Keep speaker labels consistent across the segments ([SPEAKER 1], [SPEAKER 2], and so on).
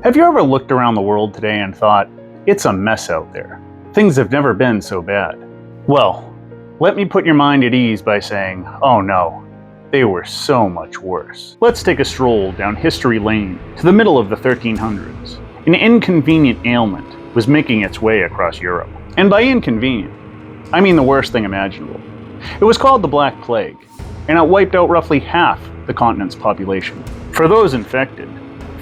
[SPEAKER 1] Have you ever looked around the world today and thought, it's a mess out there. Things have never been so bad. Well, let me put your mind at ease by saying, oh no, they were so much worse. Let's take a stroll down history lane to the middle of the 1300s. An inconvenient ailment was making its way across Europe. And by inconvenient, I mean the worst thing imaginable. It was called the Black Plague, and it wiped out roughly half the continent's population. For those infected,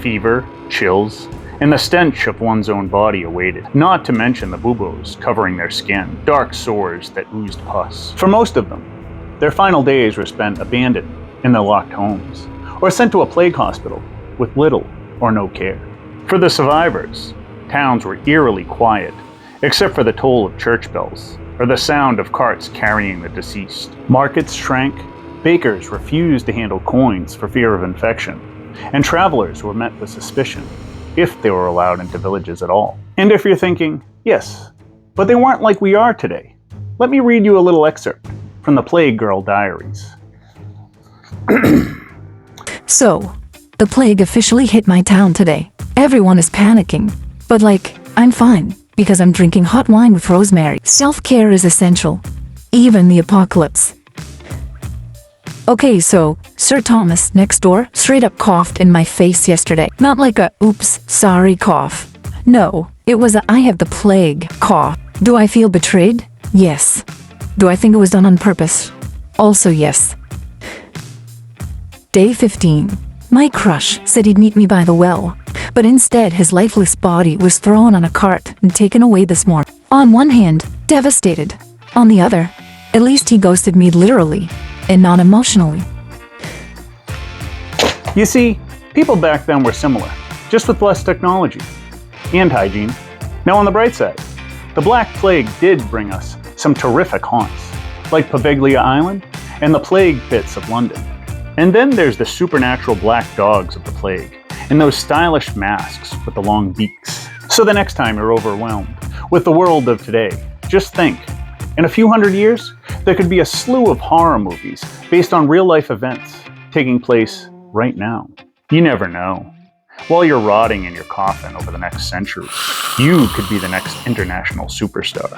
[SPEAKER 1] fever, chills, and the stench of one's own body awaited, not to mention the buboes covering their skin, dark sores that oozed pus. For most of them, their final days were spent abandoned in their locked homes, or sent to a plague hospital with little or no care. For the survivors, towns were eerily quiet, except for the toll of church bells, or the sound of carts carrying the deceased. Markets shrank, bakers refused to handle coins for fear of infection, and travelers were met with suspicion, if they were allowed into villages at all. And if you're thinking, yes, but they weren't like we are today, let me read you a little excerpt from the Plague Girl Diaries.
[SPEAKER 2] So, the plague officially hit my town today. Everyone is panicking, but I'm fine, because I'm drinking hot wine with rosemary. Self-care is essential, even the apocalypse. Okay, so, Sir Thomas next door straight up coughed in my face yesterday. Not like a, oops, sorry cough. No, it was a I have the plague cough. Do I feel betrayed? Yes. Do I think it was done on purpose? Also yes. Day 15. My crush said he'd meet me by the well, but instead his lifeless body was thrown on a cart and taken away this morning. On one hand, devastated. On the other, at least he ghosted me literally, and not emotionally.
[SPEAKER 1] You see, people back then were similar, just with less technology and hygiene. Now on the bright side, the Black Plague did bring us some terrific haunts, like Poveglia Island and the plague pits of London. And then there's the supernatural black dogs of the plague, and those stylish masks with the long beaks. So the next time you're overwhelmed with the world of today, just think, in a few hundred years, there could be a slew of horror movies based on real-life events taking place right now. You never know. While you're rotting in your coffin over the next century, you could be the next international superstar.